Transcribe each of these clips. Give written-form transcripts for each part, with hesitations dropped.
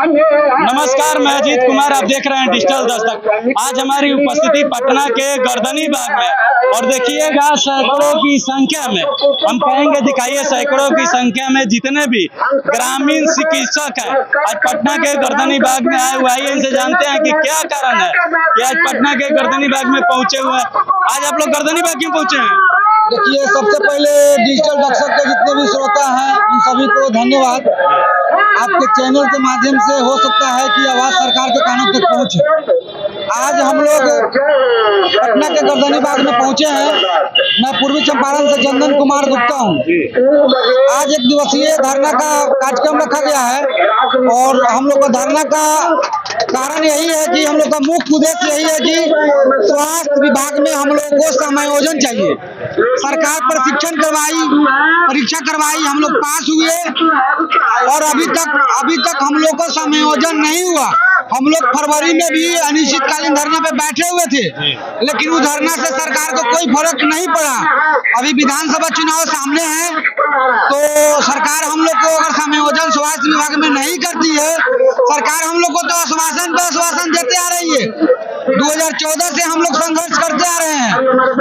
नमस्कार, मैं अजीत कुमार, आप देख रहे हैं डिजिटल दस्तक। आज हमारी उपस्थिति पटना के गर्दनी बाग में और देखिएगा सैकड़ों की संख्या में, हम कहेंगे दिखाइए सैकड़ों की संख्या में जितने भी ग्रामीण चिकित्सक हैं आज पटना के गर्दनी बाग में आए हुए हैं। इनसे जानते हैं कि क्या कारण है कि आज पटना के गर्दनी बाग में पहुंचे हुए हैं। आज आप लोग गर्दनी बाग क्यों पहुंचे हैं? देखिए, सबसे पहले डिजिटल दर्शक के जितने भी श्रोता हैं उन सभी को धन्यवाद। आपके चैनल के माध्यम से हो सकता है कि आवाज सरकार के कानों तक पहुंचे। आज हम लोग पटना के गर्दनी बाग में पहुंचे हैं। मैं पूर्वी चंपारण से चंदन कुमार गुप्ता हूं। आज एक दिवसीय धरना का कार्यक्रम रखा गया है और हम लोग का धरना का कारण यही है कि हम लोग का मुख्य उद्देश्य यही है कि स्वास्थ्य विभाग में हम लोग को समायोजन चाहिए। सरकार प्रशिक्षण करवाई, परीक्षा करवाई, हम लोग पास हुए और अभी तक हम लोग को समायोजन नहीं हुआ। हम लोग फरवरी में भी अनिश्चितकालीन धरना पे बैठे हुए थे, लेकिन उस धरना से सरकार को कोई फर्क नहीं पड़ा। अभी विधानसभा चुनाव सामने है तो सरकार हम लोग को अगर समायोजन स्वास्थ्य विभाग में नहीं करती है, सरकार हम लोग को तो आश्वासन पे आश्वासन देते आ रही है। 2014 से हम लोग संघर्ष करते आ रहे हैं।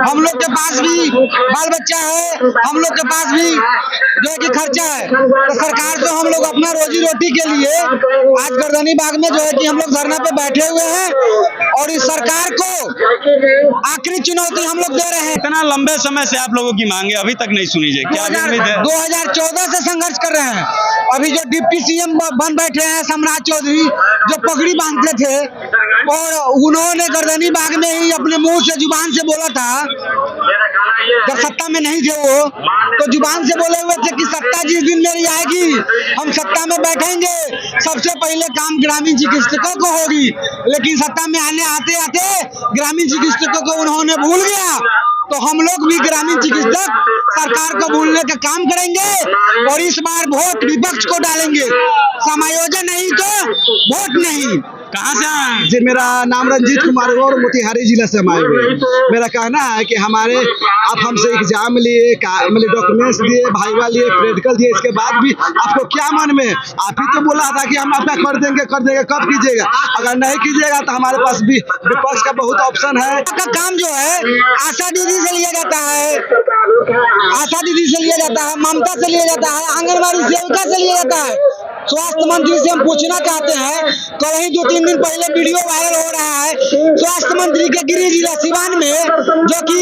हम लोग के पास भी बाल बच्चा है, हम लोग के पास भी जो है कि खर्चा है, तो सरकार तो हम लोग अपना रोजी रोटी के लिए आज गर्दनी बाग में जो है कि हम लोग धरना पे बैठे हुए हैं और इस सरकार को आखिरी चुनौती हम लोग दे रहे हैं। इतना लंबे समय से आप लोगों की मांगे अभी तक नहीं सुनी जाए, क्या उम्मीद है? 2014 से संघर्ष कर रहे हैं। अभी जो डिप्टी सीएम बन बैठे हैं सम्राट चौधरी, जो पगड़ी बांधते थे और उन्होंने गर्दनी बाग में ही अपने मुंह से जुबान से बोला था, जब सत्ता में नहीं थे वो तो जुबान से बोले हुए थे कि सत्ता जिस दिन मेरी आएगी हम सत्ता में बैठेंगे, सबसे पहले काम ग्रामीण चिकित्सकों को होगी। लेकिन सत्ता में आते आते ग्रामीण चिकित्सकों को उन्होंने भूल गया। तो हम लोग भी ग्रामीण चिकित्सक सरकार को भूलने का काम करेंगे और इस बार वोट विपक्ष को डालेंगे। समायोजन नहीं तो वोट नहीं। कहाँ से आए? जी, मेरा नाम रंजीत कुमार और मोतिहारी जिला से हम आए हुए। मेरा कहना है कि हमारे आप हमसे एग्जाम लिए, डॉक्यूमेंट्स दिए, भाईवा लिए, प्रैक्टिकल दिए, इसके बाद भी आपको क्या मन में? आप ही तो बोला था कि हम अपना कर देंगे, कब कीजिएगा? अगर नहीं कीजिएगा तो हमारे पास भी विपक्ष का बहुत ऑप्शन है। आपका काम जो है आशा दीदी से लिया जाता है, ममता से लिया जाता है, आंगनबाड़ी सेविका से लिया जाता है। स्वास्थ्य मंत्री से हम पूछना चाहते हैं, कल ही 2-3 दिन पहले वीडियो वायरल हो रहा है स्वास्थ्य मंत्री के गृह जिला सिवान में, जो कि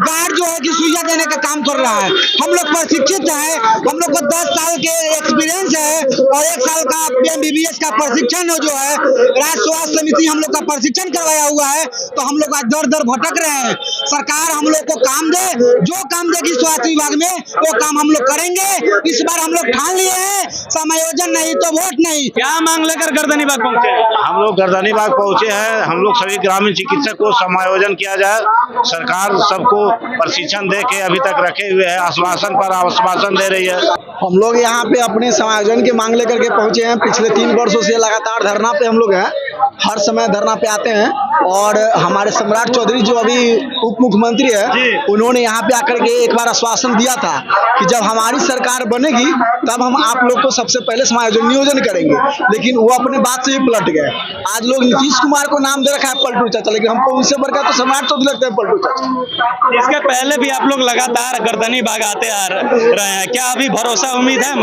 गार्ड जो है कि सुइया देने का काम कर रहा है। हम लोग प्रशिक्षित है, हम लोग को 10 साल के एक्सपीरियंस है और 1 साल का MBBS का प्रशिक्षण जो है राज्य स्वास्थ्य समिति हम लोग का प्रशिक्षण करवाया हुआ है। तो हम लोग आज दर भटक रहे हैं। सरकार हम लोग को काम दे, जो काम देगी स्वास्थ्य विभाग में वो काम हम लोग करेंगे। इस बार हम लोग ठान लिए हैं, समायोजन नहीं तो वोट नहीं। क्या मांग लेकर गर्दनी बाग पहुंचे? हम लोग गर्दनी बाग पहुंचे हैं। हम लोग सभी ग्रामीण चिकित्सक को समायोजन किया जाए। सरकार सबको प्रशिक्षण दे के अभी तक रखे हुए है, आश्वासन पर आश्वासन दे रही है। हम लोग यहाँ पे अपने समायोजन की मांग लेकर के पहुंचे हैं। पिछले 3 वर्षों से लगातार धरना पे हम लोग हैं, हर समय धरना पे आते हैं और हमारे सम्राट चौधरी जो अभी उप मुख्यमंत्री है, उन्होंने यहाँ पे आकर के एक बार आश्वासन दिया था कि जब हमारी सरकार बनेगी तब हम आप लोग को सबसे पहले समायोजन नियोजन करेंगे, लेकिन वो अपने बात से ही पलट गए। आज लोग नीतीश कुमार को नाम दे रखा है पलटू चाचा, लेकिन हमको उनसे बढ़कर तो सम्राट चौधरी लगता है पलटू चाचा। इसके पहले भी आप लोग लगातार गर्दनी बाग आते आ रहे हैं, क्या अभी भरोसा उम्मीद है?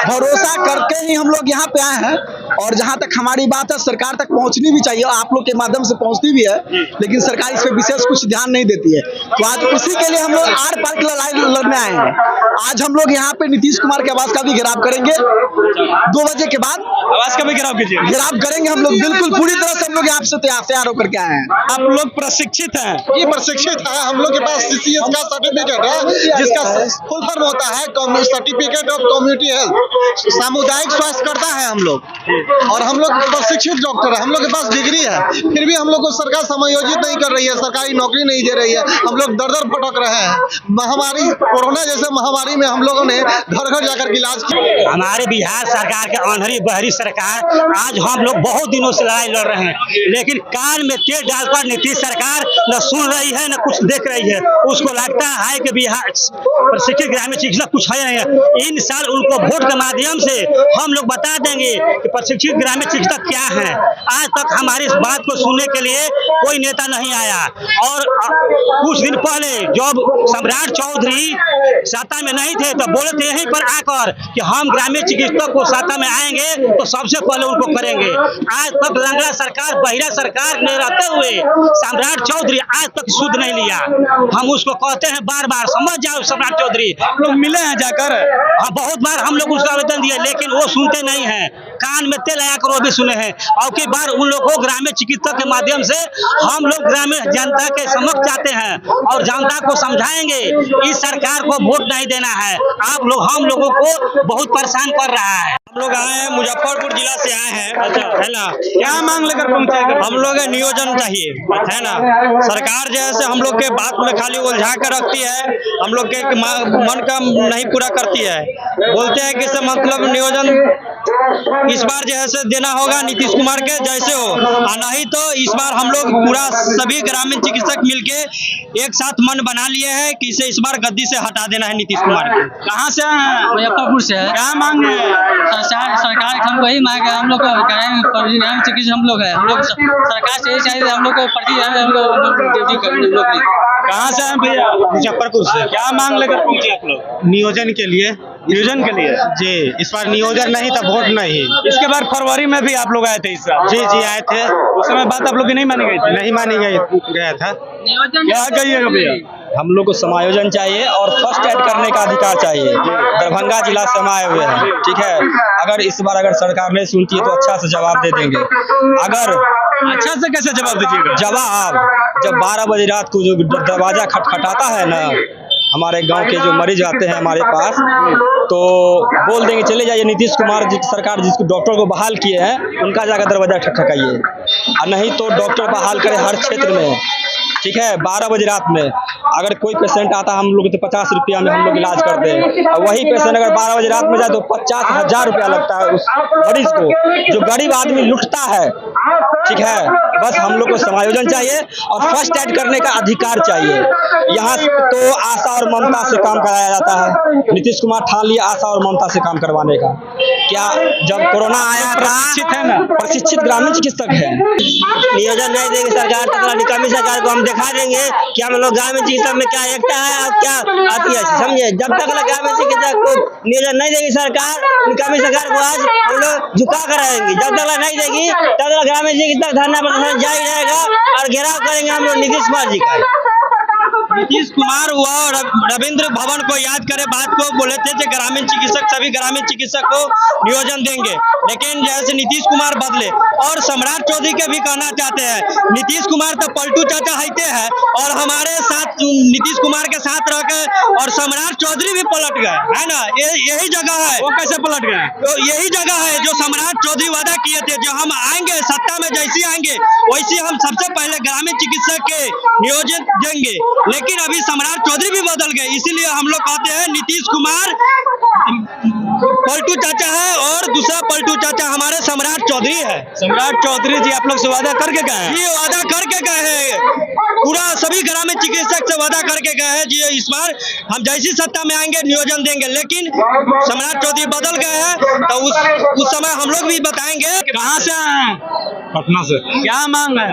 भरोसा करके ही हम लोग यहाँ पे आए हैं और जहाँ तक हमारी बात है सरकार तक पहुँचनी भी चाहिए, आप लोग के माध्यम से पहुँचती भी है, लेकिन सरकार इस पे विशेष कुछ ध्यान नहीं देती है। तो आज उसी के लिए हम लोग आर पार की लड़ाई लड़ने आए हैं। आज हम लोग यहाँ पे नीतीश कुमार के आवास का भी घेराव करेंगे। 2 बजे के बाद आवास का भी घेराव कीजिए। घेराव करेंगे हम लोग, बिल्कुल पूरी तरह से हम लोग यहाँ से तैयार होकर के आए हैं। आप लोग प्रशिक्षित हैं? ये प्रशिक्षित है। हम लोग के पास CCS का सर्टिफिकेट है, जिसका फुल फॉर्म होता है सर्टिफिकेट ऑफ कम्युनिटी हेल्थ, सामुदायिक स्वास्थ्यकर्ता है हम लोग। और हम लोग प्रशिक्षित डॉक्टर है, हम लोग के पास डिग्री है, फिर भी हम लोग को सरकार समायोजित नहीं कर रही है, सरकारी नौकरी नहीं दे रही है। हम लोग दर भटक रहे हैं। महामारी, कोरोना जैसे महामारी में हम लोगों ने घर घर जाकर इलाज किया। हमारे बिहार सरकार के अनहरी बहरी सरकार, आज हम लोग बहुत दिनों से लड़ाई लड़ रहे हैं, लेकिन कान में तेल डालकर नीतीश सरकार न सुन रही है न कुछ देख रही है। उसको लगता है कि बिहार प्रशिक्षित ग्रामीण चिकित्सक कुछ है नहीं। इन साल उनको वोट के माध्यम से हम लोग बता देंगे कि प्रशिक्षित ग्रामीण चिकित्सक क्या है। आज तक हमारी इस बात को सुनने के लिए कोई नेता नहीं आया। और कुछ दिन पहले जब सम्राट चौधरी साता में नहीं थे तो बोले थे यहीं पर आकर कि हम ग्रामीण चिकित्सक को साता में आएंगे तो सबसे पहले उनको करेंगे। आज तक लंगड़ा सरकार, बहिरा सरकार में रहते हुए सम्राट चौधरी आज तक सुध नहीं लिया। हम उसको कहते हैं बार बार, समझ जाओ सम्राट चौधरी। लोग मिले हैं जाकर? हाँ, बहुत बार हम लोग उसका आवेदन दिए, लेकिन वो सुनते नहीं हैं। कान में तेल आकर वो भी सुने हैं। और कई बार उन लोगों को ग्रामीण चिकित्सक के माध्यम से हम लोग ग्रामीण जनता के समक्ष जाते हैं और जनता को समझाएंगे इस सरकार को वोट नहीं देना है। आप लोग हम लोगों को बहुत परेशान कर रहा है। हम लोग आए हैं, मुजफ्फरपुर जिला से आए हैं, अच्छा है ना। क्या मांग लेकर पहुंचे? हम लोग नियोजन चाहिए, है ना। सरकार जैसे हम लोग के बात में खाली उलझा कर रखती है, हम लोग के मन का नहीं पूरा करती है। बोलते हैं कि मतलब नियोजन इस बार जैसे देना होगा नीतीश कुमार के जैसे हो, और नहीं तो इस बार हम लोग पूरा सभी ग्रामीण चिकित्सक मिलके एक साथ मन बना लिए हैं कि इसे इस बार गद्दी से हटा देना है नीतीश कुमार के। कहाँ से आए हैं? मुजफ्फरपुर से है। क्या मांग है? सरकार हम वही मांग है, हम लोग ग्रामीण चिकित्सक हम लोग है, हम लोग सरकार से यही चाहिए हम लोग को पर्ची हम लोग ड्यूटी करें। कहाँ से आए भैया? मुजफ्फरपुर से। क्या मांग लेकर पहुंचे आप लोग? नियोजन के लिए। नियोजन के लिए जी, इस बार नियोजन नहीं था, वोट नहीं। इसके बाद फरवरी में भी आप लोग आए थे इस साल? जी जी आए थे। उस समय बात आप लोग की नहीं मानी गई थी? नहीं मानी गया था। क्या कहिएगा भैया? हम लोग को समायोजन चाहिए और फर्स्ट एड करने का अधिकार चाहिए। दरभंगा जिला से हम आए हुए हैं, ठीक है। अगर इस बार अगर सरकार नहीं सुनती है तो अच्छा से जवाब दे देंगे। अगर अच्छा से कैसे जवाब दीजिएगा? जवाब जब 12 बजे रात को जो दरवाजा खटखटाता है ना, हमारे गांव के जो मरीज आते हैं हमारे पास, तो बोल देंगे चले जाइए नीतीश कुमार जी सरकार जिसको डॉक्टर को बहाल किए हैं उनका जाकर दरवाजा खटखटाइए, और नहीं तो डॉक्टर बहाल करे हर क्षेत्र में, ठीक है। 12 बजे रात में अगर कोई पेशेंट आता है हम लोग तो 50 रुपया में हम लोग इलाज करते हैं, और वही पेशेंट अगर 12 बजे रात में जाए तो 50,000 रुपया लगता है उस मरीज को, जो गरीब आदमी लुटता है, ठीक है। बस हम लोग को समायोजन चाहिए और फर्स्ट एड करने का अधिकार चाहिए। यहाँ तो आशा और ममता से काम कराया जाता है, नीतीश कुमार ठान लिया आशा और ममता से काम करवाने का। क्या जब कोरोना आया प्रशिक्षित है ना, प्रशिक्षित ग्रामीण चिकित्सक है। नियोजन नहीं देंगे सरकार तो निकामी सरकार को हम दिखा देंगे कि हम लोग ग्रामीण चिकित्सक में क्या एकता है और क्या आती है, समझे। जब तक ग्रामीण चिकित्सक को नियोजन नहीं देगी सरकार, निकामी सरकार को आज हम लोग झुका कर रहेंगे। जब तक नहीं देगी तब तक ग्रामीण चिकित्सक धरना प्रदर्शन जारी रहेगा और घेराव करेंगे हम लोग नीतीश कुमार जी का। नीतीश कुमार हुआ और रविंद्र भवन को याद करे बात को, बोले थे कि ग्रामीण चिकित्सक सभी ग्रामीण चिकित्सक को नियोजन देंगे, लेकिन जैसे नीतीश कुमार बदले। और सम्राट चौधरी के भी कहना चाहते हैं, नीतीश कुमार तो पलटू चाचा हैते हैं और हमारे साथ नीतीश कुमार के साथ रह के और सम्राट चौधरी भी पलट गए, है ना। यही जगह है। वो कैसे पलट गए? तो यही जगह है जो सम्राट चौधरी वादा किए थे, जो हम आएंगे सत्ता में, जैसे आएंगे वैसे हम सबसे पहले ग्रामीण चिकित्सक के नियोजन देंगे, लेकिन अभी सम्राट चौधरी भी बदल गए। इसीलिए हम लोग कहते हैं नीतीश कुमार पलटू चाचा है और दूसरा पलटू चाचा हमारे सम्राट चौधरी है। सम्राट चौधरी जी आप लोग से वादा करके गए हैं? ये वादा करके गए हैं, पूरा सभी ग्रामीण चिकित्सक से वादा करके गए हैं जी इस बार हम जैसी सत्ता में आएंगे नियोजन देंगे, लेकिन सम्राट चौधरी बदल गए हैं तो उस समय हम लोग भी बताएंगे। कहाँ से आए हैं? पटना से। क्या मांग है?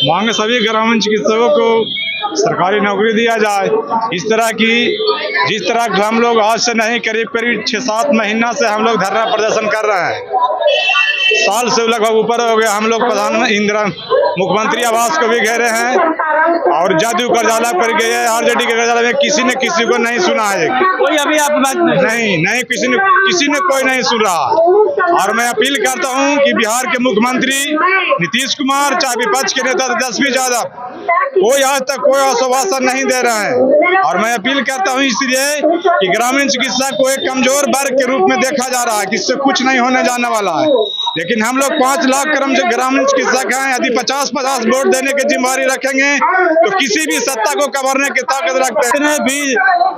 मांग सभी ग्रामीण चिकित्सकों को सरकारी नौकरी दिया जाए। इस तरह की जिस तरह हम लोग आज से नहीं करीब 6-7 महीना से हम लोग धरना प्रदर्शन कर रहे हैं, साल से लगभग ऊपर हो गया। हम लोग मुख्यमंत्री आवास को भी घेरे हैं और जदयू कर्जाला पर गए, आरजेडी के कर्जाला में किसी ने किसी को नहीं सुना है। कोई अभी आप बात नहीं किसी ने कोई नहीं सुन रहा। और मैं अपील करता हूं कि बिहार के मुख्यमंत्री नीतीश कुमार चाहे विपक्ष के नेता तेजस्वी यादव कोई आज तक कोई आश्वासन नहीं दे रहे हैं। और मैं अपील करता हूं इसलिए कि ग्रामीण चिकित्सक को एक कमजोर वर्ग के रूप में देखा जा रहा है कि इससे कुछ नहीं होने जाने वाला है, लेकिन हम लोग 5 लाख ग्रामीण चिकित्सक हैं। यदि 50-50 वोट देने की जिम्मेदारी रखेंगे तो किसी भी सत्ता को कबरने की ताकत रखते हैं। जितने भी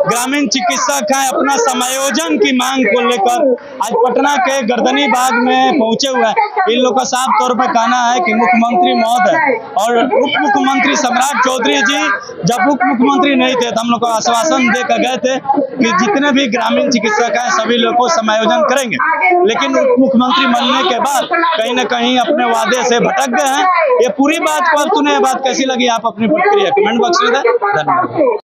ग्रामीण चिकित्सक हैं अपना समायोजन की मांग को लेकर आज पटना के गर्दनी बाग में पहुंचे हुए हैं। इन लोग का साफ तौर पर कहना है कि मुख्यमंत्री महोदय और उप मुख्यमंत्री सम्राट चौधरी जी जब उप मुख्यमंत्री नहीं थे तो हम लोग को आश्वासन देकर गए थे कि जितने भी ग्रामीण चिकित्सक हैं सभी लोग को समायोजन करेंगे, लेकिन उप मुख्यमंत्री बनने के बाद कहीं न कहीं अपने वादे से भटक गए हैं। ये पूरी बात को अब सुने, बात कैसी लगी आप अपनी प्रतिक्रिया कमेंट बॉक्स में दें। धन्यवाद।